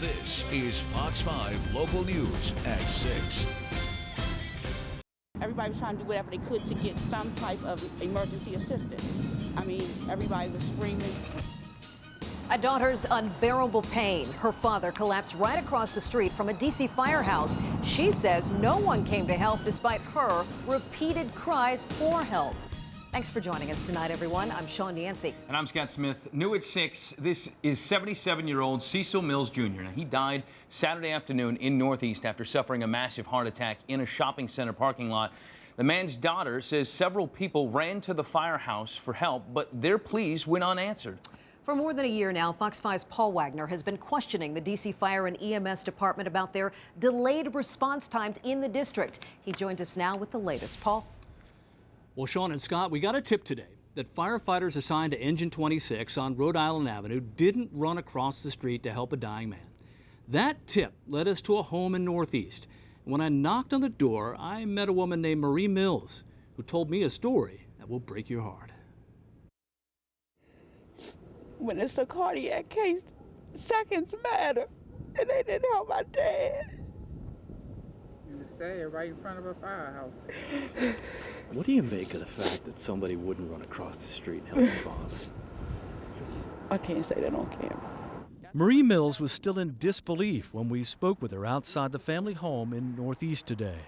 This is Fox 5 Local News at 6. Everybody was trying to do whatever they could to get some type of emergency assistance. I mean, everybody was screaming. A daughter's unbearable pain. Her father collapsed right across the street from a D.C. firehouse. She says no one came to help despite her repeated cries for help. Thanks for joining us tonight, everyone. I'm Sean Yancey. And I'm Scott Smith. New at 6, this is 77-year-old Cecil Mills Jr. Now, he died Saturday afternoon in Northeast after suffering a massive heart attack in a shopping center parking lot. The man's daughter says several people ran to the firehouse for help, but their pleas went unanswered. For more than a year now, Fox 5's Paul Wagner has been questioning the D.C. Fire and EMS Department about their delayed response times in the district. He joins us now with the latest. Paul? Well, Sean and Scott, we got a tip today that firefighters assigned to Engine 26 on Rhode Island Avenue didn't run across the street to help a dying man. That tip led us to a home in Northeast. When I knocked on the door, I met a woman named Medric Mills who told me a story that will break your heart. When it's a cardiac case, seconds matter, and they didn't help my dad. You were sad right in front of a firehouse. What do you make of the fact that somebody wouldn't run across the street and help your father? I can't say that on camera. Medric Mills was still in disbelief when we spoke with her outside the family home in Northeast today.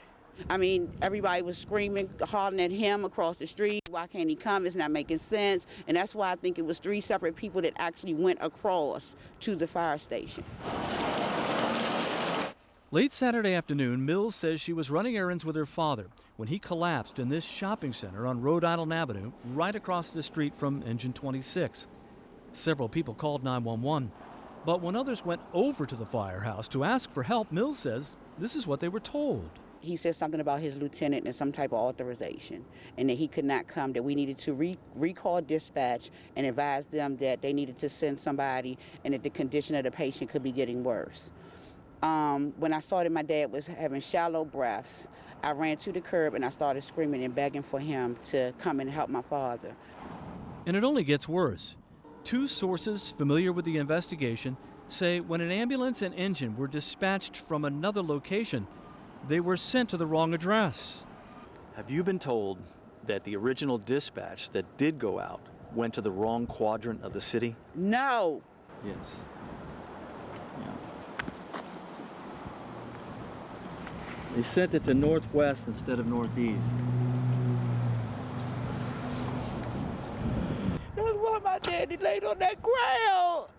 I mean, everybody was screaming, hollering at him across the street. Why can't he come? It's not making sense. And that's why I think it was 3 separate people that actually went across to the fire station. Late Saturday afternoon, Mills says she was running errands with her father when he collapsed in this shopping center on Rhode Island Avenue, right across the street from Engine 26. Several people called 911, but when others went over to the firehouse to ask for help, Mills says this is what they were told. He said something about his lieutenant and some type of authorization, and that he could not come, that we needed to recall dispatch and advise them that they needed to send somebody and that the condition of the patient could be getting worse. When I saw that my dad was having shallow breaths, I ran to the curb and I started screaming and begging for him to come and help my father. And it only gets worse. 2 sources familiar with the investigation say when an ambulance and engine were dispatched from another location, they were sent to the wrong address. Have you been told that the original dispatch that did go out went to the wrong quadrant of the city? No. Yes. Yeah. They sent it to northwest instead of northeast. That's why my daddy laid on that ground.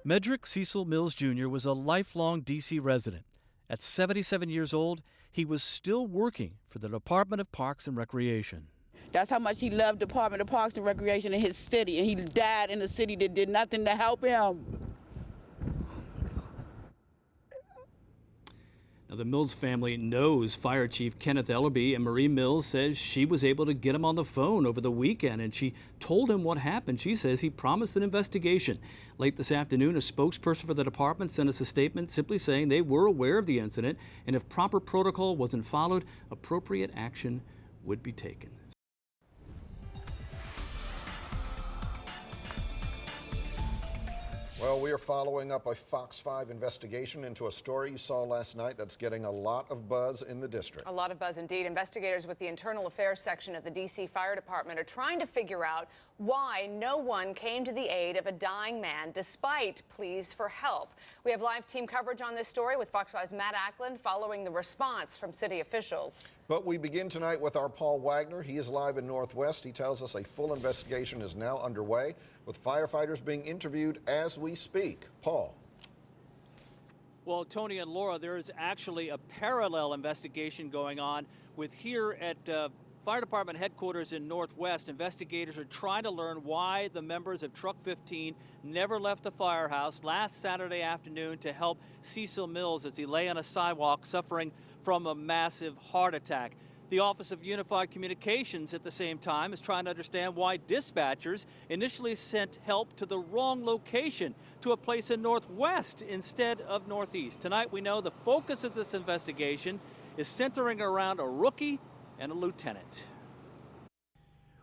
Medric Cecil Mills Jr. was a lifelong D.C. resident. At 77 years old, he was still working for the Department of Parks and Recreation. That's how much he loved the Department of Parks and Recreation in his city, and he died in a city that did nothing to help him. Now, the Mills family knows Fire Chief Kenneth Ellerby, and Medric Mills says she was able to get him on the phone over the weekend, and she told him what happened. She says he promised an investigation. Late this afternoon, a spokesperson for the department sent us a statement simply saying they were aware of the incident, and if proper protocol wasn't followed, appropriate action would be taken. Well, we are following up a Fox 5 investigation into a story you saw last night that's getting a lot of buzz in the district. A lot of buzz indeed. Investigators with the Internal Affairs section of the D.C. Fire Department are trying to figure out why no one came to the aid of a dying man despite pleas for help. We have live team coverage on this story with Fox 5's Matt Ackland following the response from city officials. But we begin tonight with our Paul Wagner. He is live in Northwest. He tells us a full investigation is now underway, with firefighters being interviewed as we speak. Paul. Well, Tony and Laura, there is actually a parallel investigation going on with here at Fire Department headquarters in Northwest. Investigators are trying to learn why the members of Truck 15 never left the firehouse last Saturday afternoon to help Cecil Mills as he lay on a sidewalk suffering from a massive heart attack. The Office of Unified Communications at the same time is trying to understand why dispatchers initially sent help to the wrong location, to a place in Northwest instead of Northeast. Tonight we know the focus of this investigation is centering around a rookie and a lieutenant.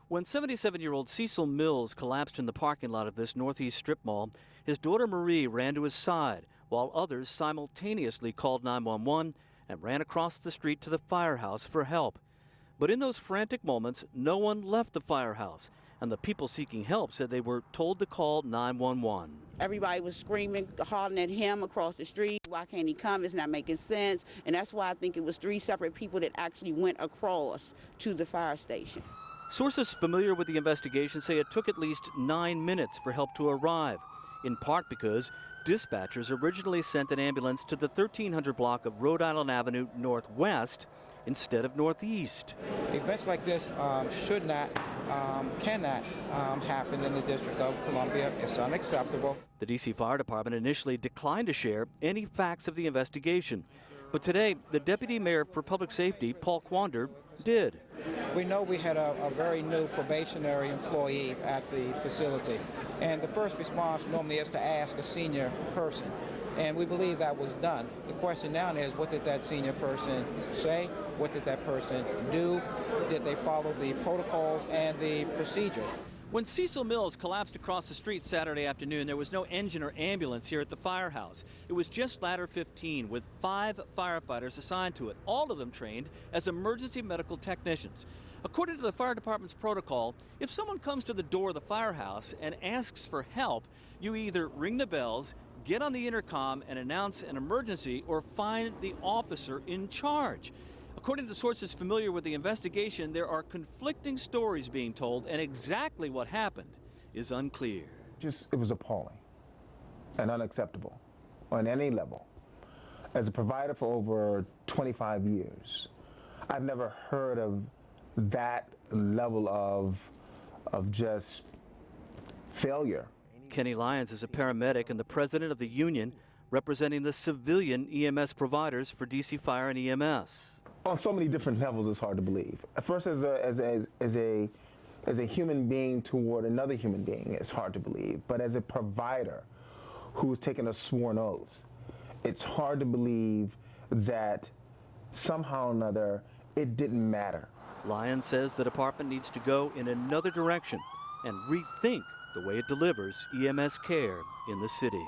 When 77-year-old Cecil Mills collapsed in the parking lot of this Northeast strip mall, his daughter Marie ran to his side, while others simultaneously called 911 and ran across the street to the Firehouse for help. But in those frantic moments, no one left the Firehouse, and the people seeking help said they were told to call 911. Everybody was screaming, hollering at him across the street. Why can't he come? It's not making sense. And that's why I think it was 3 separate people that actually went across to the fire station. Sources familiar with the investigation say it took at least 9 minutes for help to arrive, in part because dispatchers originally sent an ambulance to the 1300 block of Rhode Island Avenue Northwest instead of Northeast. Events like this should not, cannot happen in the District of Columbia. It's unacceptable. The D.C. Fire Department initially declined to share any facts of the investigation. But today, the Deputy Mayor for Public Safety, Paul Quander, did. We know we had a very new probationary employee at the facility, and the first response normally is to ask a senior person, and we believe that was done. The question now is, what did that senior person say? What did that person do? Did they follow the protocols and the procedures? When Cecil Mills collapsed across the street Saturday afternoon, there was no engine or ambulance here at the Firehouse. It was just Ladder 15 with 5 firefighters assigned to it, all of them trained as emergency medical technicians. According to the fire department's protocol, if someone comes to the door of the Firehouse and asks for help, you either ring the bells, get on the intercom and announce an emergency, or find the officer in charge. According to sources familiar with the investigation, there are conflicting stories being told, and exactly what happened is unclear. It was appalling and unacceptable on any level. As a provider for over 25 years, I've never heard of that level of just failure. Kenny Lyons is a paramedic and the president of the union representing the civilian EMS providers for DC Fire and EMS. On so many different levels, it's hard to believe. At first, as a human being toward another human being, it's hard to believe. But as a provider who's taken a sworn oath, it's hard to believe that somehow or another it didn't matter. Lyons says the department needs to go in another direction and rethink the way it delivers EMS care in the city.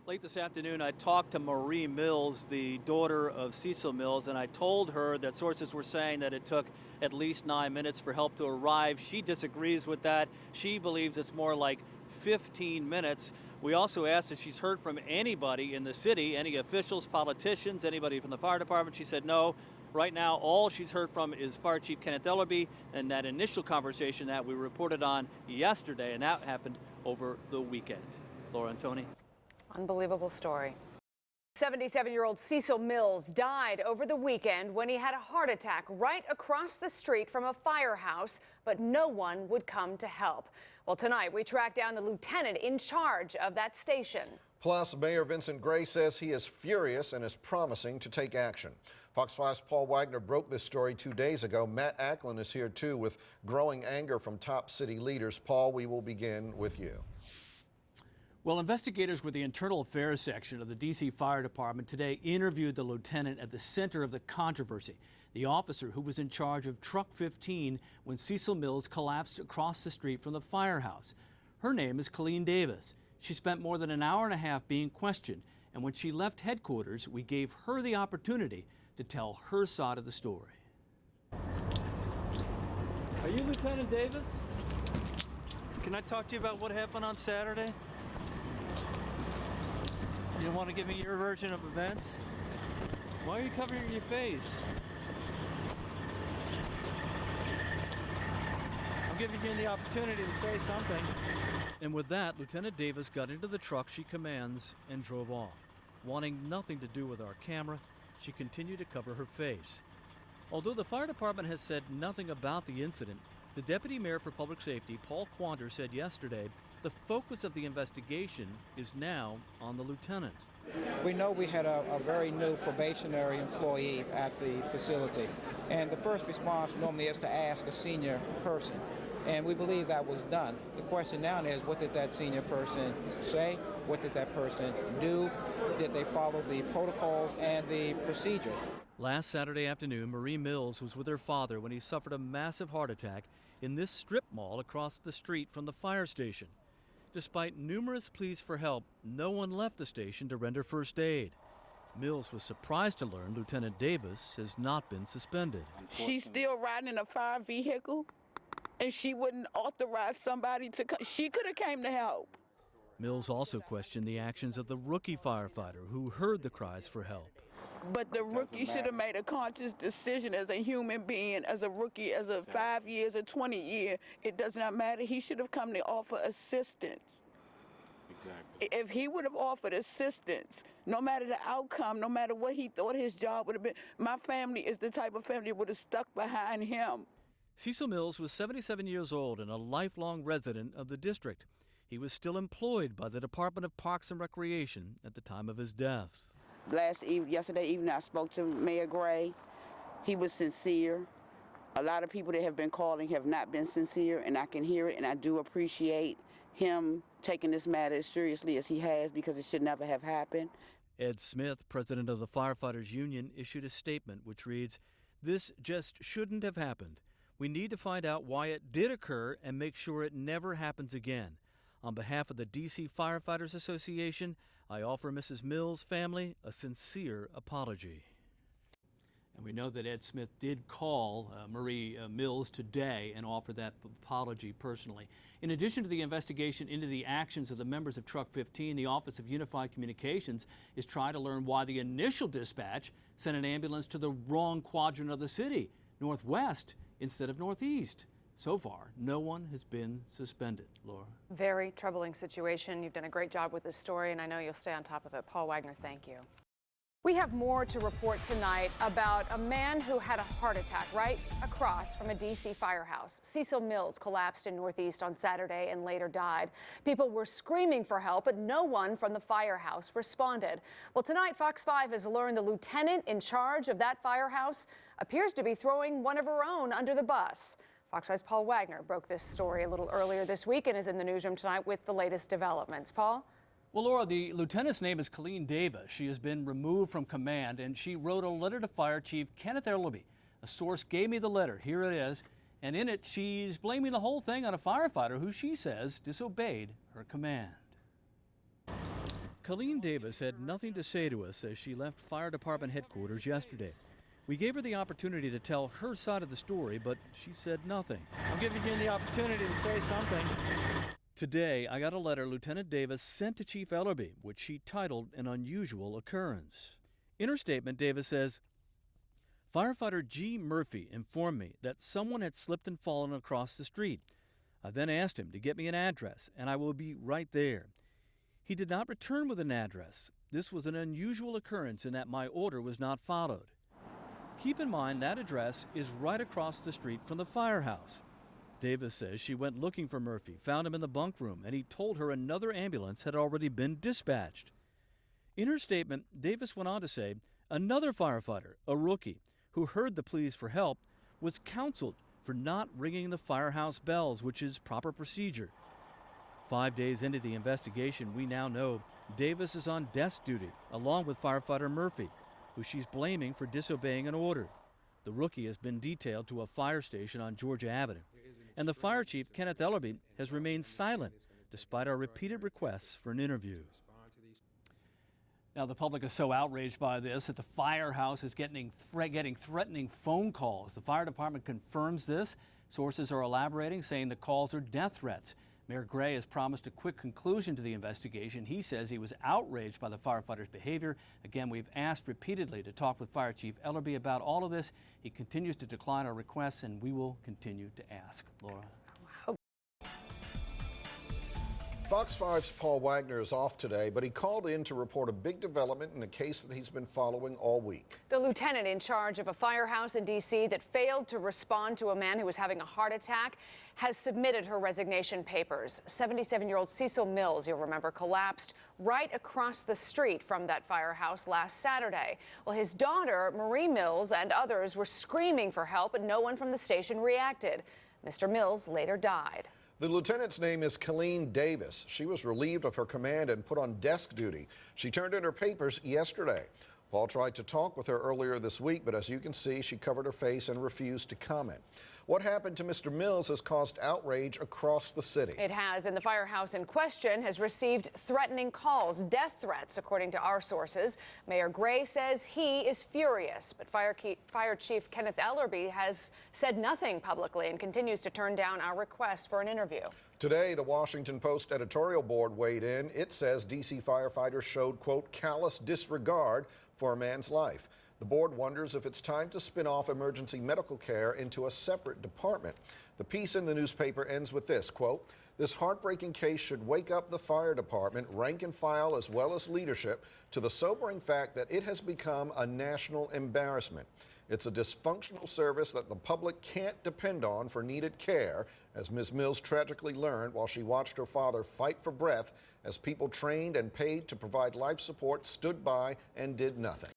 Late this afternoon, I talked to Marie Mills, the daughter of Cecil Mills, and I told her that sources were saying that it took at least 9 minutes for help to arrive. She disagrees with that. She believes it's more like 15 minutes. We also asked if she's heard from anybody in the city, any officials, politicians, anybody from the fire department. She said no. Right now, all she's heard from is Fire Chief Kenneth Ellerby and that initial conversation that we reported on yesterday, and that happened over the weekend. Laura and Tony. Unbelievable story. 77-year-old Cecil Mills died over the weekend when he had a heart attack right across the street from a firehouse, but no one would come to help. Well, tonight we tracked down the lieutenant in charge of that station. Plus, Mayor Vincent Gray says he is furious and is promising to take action. Fox 5's Paul Wagner broke this story 2 days ago. Matt Acklin is here too with growing anger from top city leaders. Paul, we will begin with you. Well, investigators with the Internal Affairs section of the D.C. Fire Department today interviewed the lieutenant at the center of the controversy, the officer who was in charge of Truck 15 when Cecil Mills collapsed across the street from the firehouse. Her name is Colleen Davis. She spent more than an hour and a half being questioned, and when she left headquarters, we gave her the opportunity to tell her side of the story. Are you Lieutenant Davis? Can I talk to you about what happened on Saturday? You want to give me your version of events? Why are you covering your face? I'm giving you the opportunity to say something. And with that, Lieutenant Davis got into the truck she commands and drove off. Wanting nothing to do with our camera, she continued to cover her face. Although the fire department has said nothing about the incident, the Deputy Mayor for Public Safety, Paul Quander, said yesterday the focus of the investigation is now on the lieutenant. We know we had a very new probationary employee at the facility, and the first response normally is to ask a senior person, and we believe that was done. The question now is, what did that senior person say? what did that person do? Did they follow the protocols and the procedures? Last Saturday afternoon, Marie Mills was with her father when he suffered a massive heart attack in this strip mall across the street from the fire station. Despite numerous pleas for help, no one left the station to render first aid. Mills was surprised to learn Lieutenant Davis has not been suspended. She's still riding in a fire vehicle, and she wouldn't authorize somebody to come. She could have came to help. Mills also questioned the actions of the rookie firefighter who heard the cries for help. But the rookie should have made a conscious decision as a human being, as a rookie, as a 5 years, a 20-year. It does not matter. He should have come to offer assistance. Exactly. If he would have offered assistance, no matter the outcome, no matter what he thought his job would have been, my family is the type of family that would have stuck behind him. Cecil Mills was 77 years old and a lifelong resident of the district. He was still employed by the Department of Parks and Recreation at the time of his death. Yesterday evening, I spoke to Mayor Gray. He was sincere. A lot of people that have been calling have not been sincere, and I can hear it, and I do appreciate him taking this matter as seriously as he has, because it should never have happened. Ed Smith, president of the Firefighters Union, issued a statement which reads, "This just shouldn't have happened. We need to find out why it did occur and make sure it never happens again. On behalf of the DC Firefighters Association, I offer Mrs. Mills' family a sincere apology." And we know that Ed Smith did call Marie Mills today and offer that apology personally. In addition to the investigation into the actions of the members of Truck 15, the Office of Unified Communications is trying to learn why the initial dispatch sent an ambulance to the wrong quadrant of the city, northwest instead of northeast. So far, no one has been suspended. Laura? Very troubling situation. You've done a great job with this story, and I know you'll stay on top of it. Paul Wagner, thank you. We have more to report tonight about a man who had a heart attack right across from a D.C. firehouse. Cecil Mills collapsed in Northeast on Saturday and later died. People were screaming for help, but no one from the firehouse responded. Well, tonight, Fox 5 has learned the lieutenant in charge of that firehouse appears to be throwing one of her own under the bus. Fox 5's Paul Wagner broke this story a little earlier this week and is in the newsroom tonight with the latest developments. Paul? Well, Laura, the lieutenant's name is Colleen Davis. She has been removed from command, and she wrote a letter to Fire Chief Kenneth Ellerby. A source gave me the letter. Here it is. And in it, she's blaming the whole thing on a firefighter who she says disobeyed her command. Colleen Davis had nothing to say to us as she left fire department headquarters yesterday. We gave her the opportunity to tell her side of the story, but she said nothing. I'm giving you the opportunity to say something. Today, I got a letter Lieutenant Davis sent to Chief Ellerby, which she titled An Unusual Occurrence. In her statement, Davis says, "Firefighter G. Murphy informed me that someone had slipped and fallen across the street. I then asked him to get me an address, and I will be right there. He did not return with an address. This was an unusual occurrence in that my order was not followed. Keep in mind that address is right across the street from the firehouse." Davis says she went looking for Murphy, found him in the bunk room, and he told her another ambulance had already been dispatched. In her statement, Davis went on to say another firefighter, a rookie, who heard the pleas for help, was counseled for not ringing the firehouse bells, which is proper procedure. 5 days into the investigation, we now know Davis is on desk duty, along with firefighter Murphy, who she's blaming for disobeying an order. The rookie has been detailed to a fire station on Georgia Avenue. And the fire chief, Kenneth Ellerby, has remained silent despite our repeated requests for an interview. Now, the public is so outraged by this that the firehouse is getting threatening phone calls. The fire department confirms this. Sources are elaborating, saying the calls are death threats. Mayor Gray has promised a quick conclusion to the investigation. He says he was outraged by the firefighters' behavior. Again, we've asked repeatedly to talk with Fire Chief Ellerby about all of this. He continues to decline our requests, and we will continue to ask. Laura. Fox 5's Paul Wagner is off today, but he called in to report a big development in a case that he's been following all week. The lieutenant in charge of a firehouse in D.C. that failed to respond to a man who was having a heart attack has submitted her resignation papers. 77-year-old Cecil Mills, you'll remember, collapsed right across the street from that firehouse last Saturday. Well, his daughter, Marie Mills, and others were screaming for help, but no one from the station reacted. Mr. Mills later died. The lieutenant's name is Colleen Davis. She was relieved of her command and put on desk duty. She turned in her papers yesterday. Paul tried to talk with her earlier this week, but as you can see, she covered her face and refused to comment. What happened to Mr. Mills has caused outrage across the city. It has, and the firehouse in question has received threatening calls, death threats, according to our sources. Mayor Gray says he is furious, but Fire Chief Kenneth Ellerby has said nothing publicly and continues to turn down our request for an interview. Today, the Washington Post editorial board weighed in. It says D.C. firefighters showed, quote, callous disregard for a man's life. The board wonders if it's time to spin off emergency medical care into a separate department. The piece in the newspaper ends with this, quote, this heartbreaking case should wake up the fire department, rank and file as well as leadership, to the sobering fact that it has become a national embarrassment. It's a dysfunctional service that the public can't depend on for needed care, as Ms. Mills tragically learned while she watched her father fight for breath as people trained and paid to provide life support stood by and did nothing.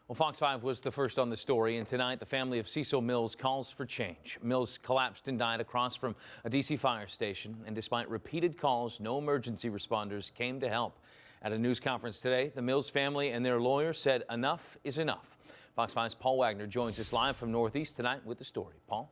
Well, Fox 5 was the first on the story, and tonight the family of Cecil Mills calls for change. Mills collapsed and died across from a D.C. fire station, and despite repeated calls, no emergency responders came to help. At a news conference today, the Mills family and their lawyer said enough is enough. Fox 5's Paul Wagner joins us live from Northeast tonight with the story. Paul?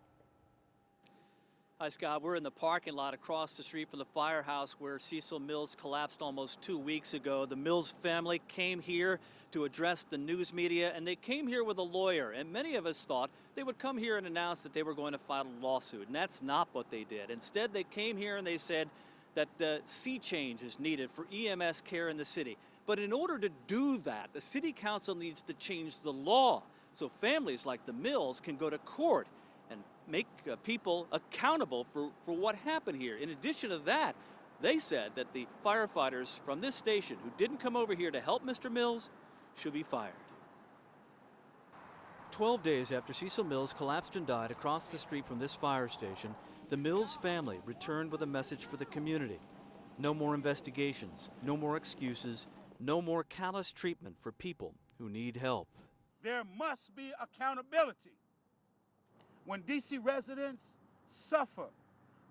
Hi, Scott. We're in the parking lot across the street from the firehouse where Cecil Mills collapsed almost 2 weeks ago. The Mills family came here to address the news media, and they came here with a lawyer. And many of us thought they would come here and announce that they were going to file a lawsuit, and that's not what they did. Instead, they came here and they said that the sea change is needed for EMS care in the city. But in order to do that, the city council needs to change the law so families like the Mills can go to court and make people accountable for what happened here. In addition to that, they said that the firefighters from this station who didn't come over here to help Mr. Mills should be fired. 12 days after Cecil Mills collapsed and died across the street from this fire station, the Mills family returned with a message for the community. No more investigations, no more excuses, no more callous treatment for people who need help. There must be accountability. When D.C. residents suffer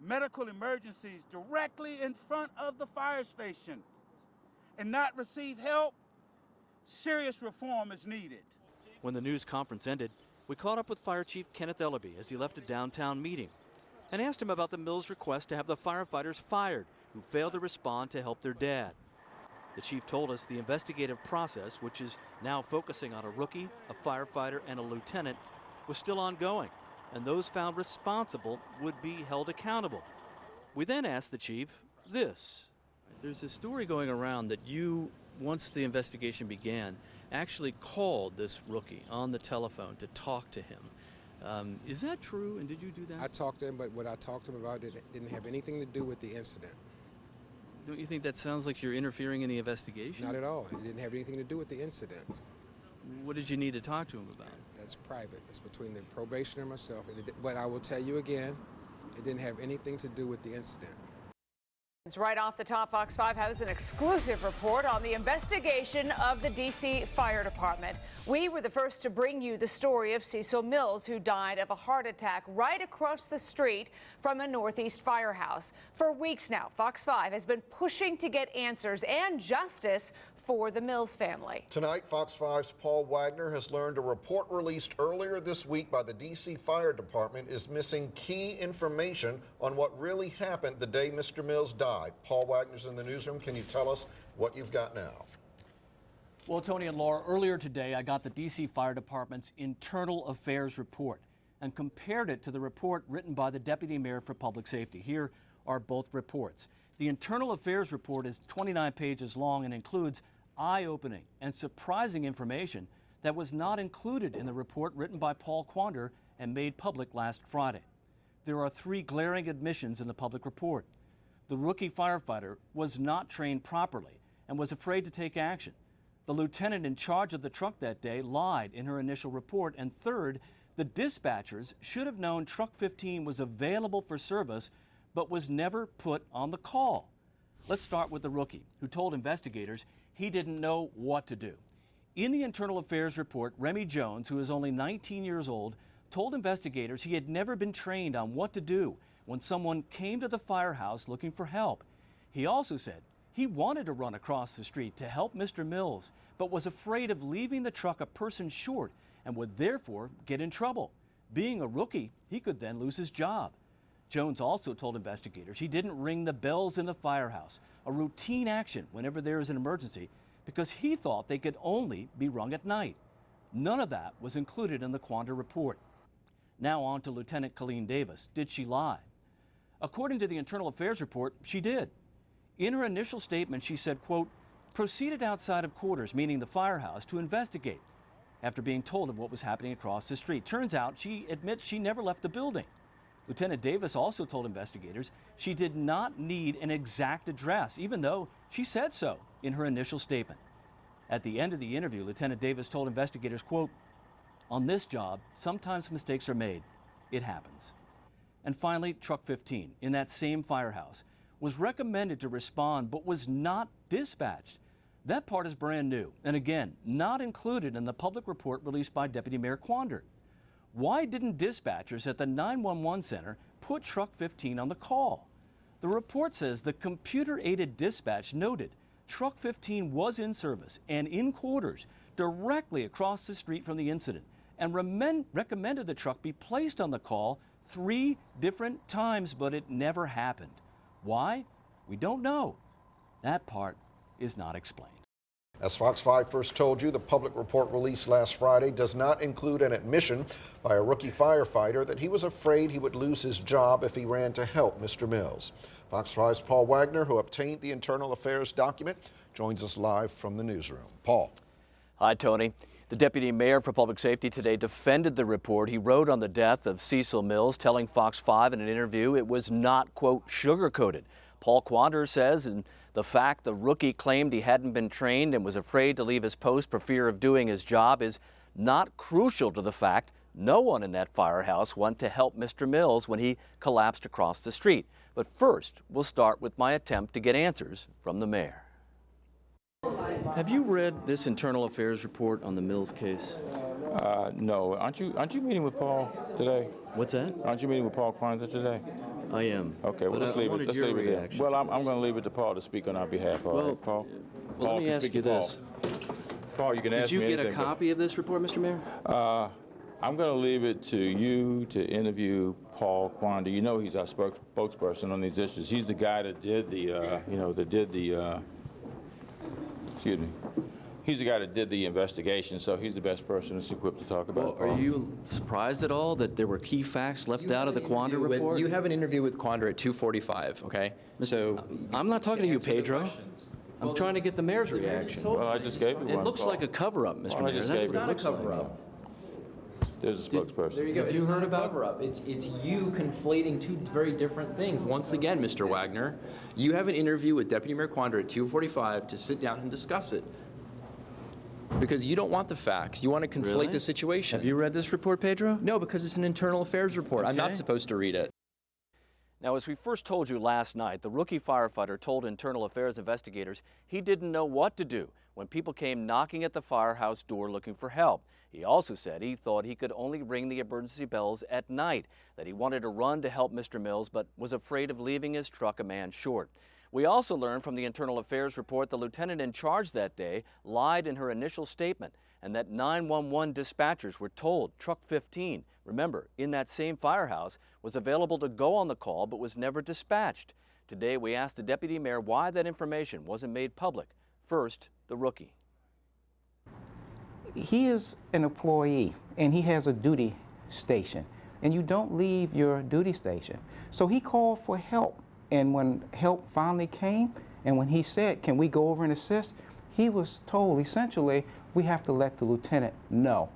medical emergencies directly in front of the fire station and not receive help, serious reform is needed. When the news conference ended, we caught up with Fire Chief Kenneth Ellerby as he left a downtown meeting and asked him about the Mills' request to have the firefighters fired who failed to respond to help their dad. The chief told us the investigative process, which is now focusing on a rookie, a firefighter, and a lieutenant, was still ongoing, and those found responsible would be held accountable. We then asked the chief this. There's a story going around that you, once the investigation began, actually called this rookie on the telephone to talk to him. Is that true, and did you do that? I talked to him, but what I talked to him about didn't have anything to do with the incident. Don't you think that sounds like you're interfering in the investigation? Not at all. It didn't have anything to do with the incident. What did you need to talk to him about? That's private. It's between the probationer and myself. But I will tell you again, it didn't have anything to do with the incident. It's right off the top. Fox 5 has an exclusive report on the investigation of the D.C. Fire Department. We were the first to bring you the story of Cecil Mills, who died of a heart attack right across the street from a Northeast firehouse. For weeks now, Fox 5 has been pushing to get answers and justice for the Mills family. Tonight, Fox 5's Paul Wagner has learned a report released earlier this week by the D.C. Fire Department is missing key information on what really happened the day Mr. Mills died. Paul Wagner's in the newsroom. Can you tell us what you've got now? Well, Tony and Laura, earlier today I got the D.C. Fire Department's Internal Affairs report and compared it to the report written by the Deputy Mayor for Public Safety. Here are both reports. The Internal Affairs report is 29 pages long and includes eye-opening and surprising information that was not included in the report written by Paul Quander and made public last Friday. There are 3 glaring admissions in the public report. The rookie firefighter was not trained properly and was afraid to take action. The lieutenant in charge of the truck that day lied in her initial report. And third, the dispatchers should have known Truck 15 was available for service but was never put on the call. Let's start with the rookie, who told investigators he didn't know what to do. In the Internal Affairs report, Remy Jones, who is only 19 years old, told investigators he had never been trained on what to do when someone came to the firehouse looking for help. He also said he wanted to run across the street to help Mr. Mills, but was afraid of leaving the truck a person short and would therefore get in trouble. Being a rookie, he could then lose his job. Jones also told investigators he didn't ring the bells in the firehouse, a routine action whenever there is an emergency, because he thought they could only be rung at night. None of that was included in the Quander report. Now on to Lieutenant Colleen Davis. Did she lie? According to the Internal Affairs report, she did. In her initial statement, she said, quote, proceeded outside of quarters, meaning the firehouse, to investigate after being told of what was happening across the street. Turns out she admits she never left the building. Lieutenant Davis also told investigators she did not need an exact address, even though she said so in her initial statement. At the end of the interview, Lieutenant Davis told investigators, quote, on this job, sometimes mistakes are made. It happens. And finally, Truck 15, in that same firehouse, was recommended to respond but was not dispatched. That part is brand new, and again, not included in the public report released by Deputy Mayor Quander. Why didn't dispatchers at the 911 center put Truck 15 on the call? The report says the computer-aided dispatch noted Truck 15 was in service and in quarters directly across the street from the incident and recommended the truck be placed on the call 3 different times, but it never happened. Why? We don't know. That part is not explained. As Fox 5 first told you, the public report released last Friday does not include an admission by a rookie firefighter that he was afraid he would lose his job if he ran to help Mr. Mills. Fox 5's Paul Wagner, who obtained the Internal Affairs document, joins us live from the newsroom. Paul. Hi, Tony. The deputy mayor for public safety today defended the report. He wrote on the death of Cecil Mills, telling Fox 5 in an interview it was not, quote, sugar-coated. Paul Quander says in the fact the rookie claimed he hadn't been trained and was afraid to leave his post for fear of doing his job is not crucial to the fact no one in that firehouse went to help Mr. Mills when he collapsed across the street. But first, we'll start with my attempt to get answers from the mayor. Have you read this Internal Affairs report on the Mills case? No. Aren't you meeting with Paul today? What's that? Aren't you meeting with Paul Quander today? I am. Okay, well, let's leave it. Let's leave it there. Well, I'm going to leave it to Paul to speak on our behalf. All right, Paul? Well, let me ask you this. Paul, you can ask me anything. Did you get a copy of this report, Mr. Mayor? I'm going to leave it to you to interview Paul Quander. You know he's our spokesperson on these issues. He's the guy that did the, excuse me. He's the guy that did the investigation, so he's the best person that's equipped to talk about it. Are you surprised at all that there were key facts left out of the Quander report? You have an interview with Quander at 2:45, okay? So I'm not talking to you, Pedro. I'm trying to get the mayor's reaction. Well, I just gave you one. It looks like a cover-up, Mr. Mayor. It's not a cover-up. There's a spokesperson. There you go. You heard about cover-up. It's you conflating two very different things. Once again, Mr. Wagner, you have an interview with Deputy Mayor Quander at 2:45 to sit down and discuss it. Because you don't want the facts. You want to conflate the situation. Have you read this report, Pedro? No, because it's an internal affairs report. I'm not supposed to read it. Now, as we first told you last night, the rookie firefighter told Internal Affairs investigators he didn't know what to do when people came knocking at the firehouse door looking for help. He also said he thought he could only ring the emergency bells at night, that he wanted to run to help Mr. Mills but was afraid of leaving his truck a man short. We also learned from the Internal Affairs report the lieutenant in charge that day lied in her initial statement and that 911 dispatchers were told Truck 15, remember, in that same firehouse, was available to go on the call but was never dispatched. Today we asked the deputy mayor why that information wasn't made public. First, the rookie. He is an employee and he has a duty station, and you don't leave your duty station. So he called for help. And when help finally came, and when he said, can we go over and assist, he was told, essentially, we have to let the lieutenant know.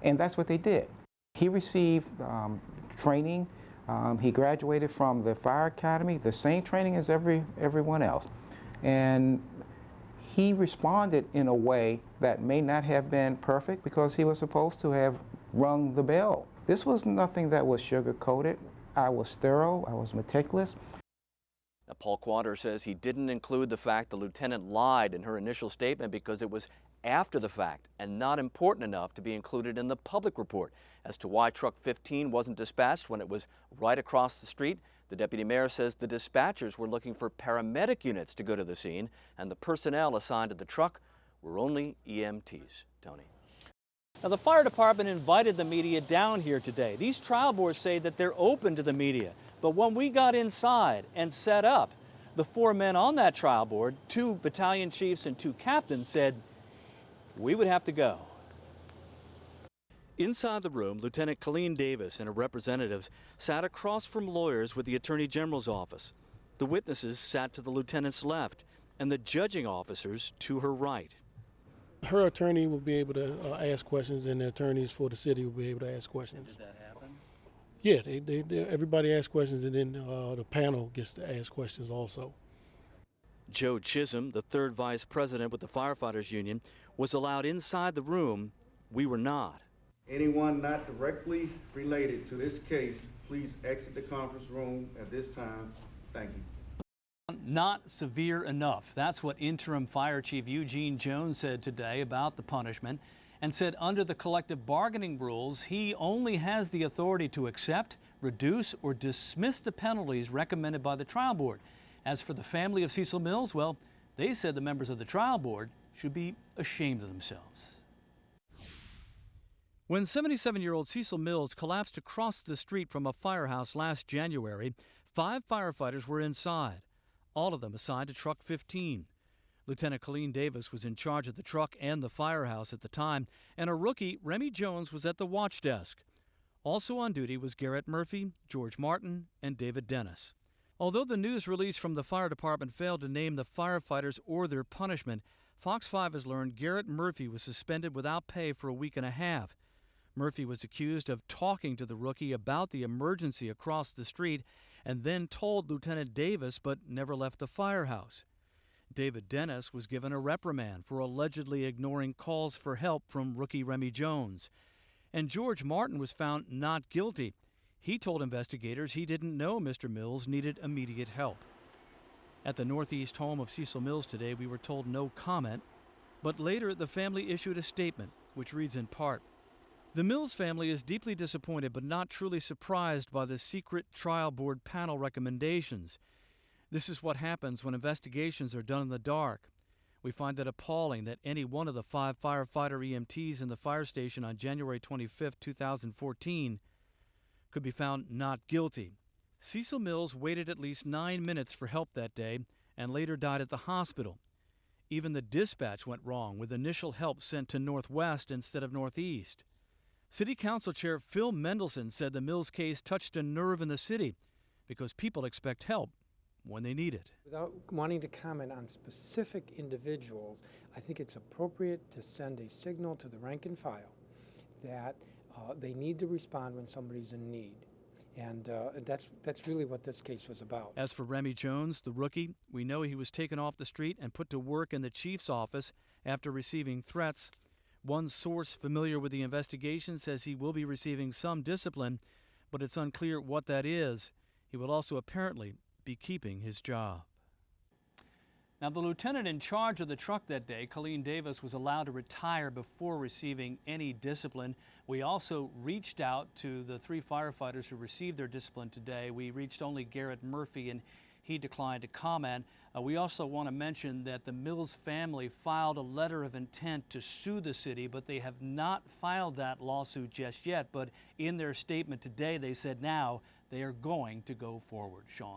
And that's what they did. He received training. He graduated from the fire academy, the same training as everyone else. And he responded in a way that may not have been perfect because he was supposed to have rung the bell. This was nothing that was sugar-coated. I was thorough, I was meticulous. Now, Paul Quander says he didn't include the fact the lieutenant lied in her initial statement because it was after the fact and not important enough to be included in the public report. As to why Truck 15 wasn't dispatched when it was right across the street, the deputy mayor says the dispatchers were looking for paramedic units to go to the scene, and the personnel assigned to the truck were only EMTs. Tony. Now, the fire department invited the media down here today. These trial boards say that they're open to the media. But when we got inside and set up, the 4 men on that trial board, 2 battalion chiefs and 2 captains, said we would have to go. Inside the room, Lieutenant Colleen Davis and her representatives sat across from lawyers with the Attorney General's office. The witnesses sat to the lieutenant's left and the judging officers to her right. Her attorney will be able to ask questions, and the attorneys for the city will be able to ask questions. Did that happen? Yeah, everybody asks questions, and then the panel gets to ask questions also. Joe Chisholm, the 3rd vice president with the Firefighters Union, was allowed inside the room. We were not. Anyone not directly related to this case, please exit the conference room at this time. Thank you. Not severe enough. That's what interim fire chief Eugene Jones said today about the punishment, and said under the collective bargaining rules, he only has the authority to accept, reduce, or dismiss the penalties recommended by the trial board. As for the family of Cecil Mills, well, they said the members of the trial board should be ashamed of themselves. When 77-year-old Cecil Mills collapsed across the street from a firehouse last January, 5 firefighters were inside, all of them assigned to Truck 15. Lieutenant Colleen Davis was in charge of the truck and the firehouse at the time, and a rookie, Remy Jones, was at the watch desk. Also on duty was Garrett Murphy, George Martin, and David Dennis. Although the news release from the fire department failed to name the firefighters or their punishment, Fox 5 has learned Garrett Murphy was suspended without pay for a week and a half. Murphy was accused of talking to the rookie about the emergency across the street and then told Lieutenant Davis but never left the firehouse. David Dennis was given a reprimand for allegedly ignoring calls for help from rookie Remy Jones. And George Martin was found not guilty. He told investigators he didn't know Mr. Mills needed immediate help. At the northeast home of Cecil Mills today, we were told no comment, but later the family issued a statement, which reads in part, "The Mills family is deeply disappointed but not truly surprised by the secret trial board panel recommendations. This is what happens when investigations are done in the dark. We find it appalling that any one of the 5 firefighter EMTs in the fire station on January 25, 2014 could be found not guilty. Cecil Mills waited at least 9 minutes for help that day and later died at the hospital. Even the dispatch went wrong, with initial help sent to Northwest instead of Northeast. City Council Chair Phil Mendelson said the Mills case touched a nerve in the city because people expect help when they need it. Without wanting to comment on specific individuals, I think it's appropriate to send a signal to the rank and file that they need to respond when somebody's in need. And that's really what this case was about. As for Remy Jones, the rookie, we know he was taken off the street and put to work in the chief's office after receiving threats. One source familiar with the investigation says he will be receiving some discipline, but it's unclear what that is. He will also apparently be keeping his job. Now, the lieutenant in charge of the truck that day, Colleen Davis, was allowed to retire before receiving any discipline. We also reached out to the 3 firefighters who received their discipline today. We reached only Garrett Murphy, and he declined to comment. We also want to mention that the Mills family filed a letter of intent to sue the city, but they have not filed that lawsuit just yet. But in their statement today, they said now they are going to go forward. Sean.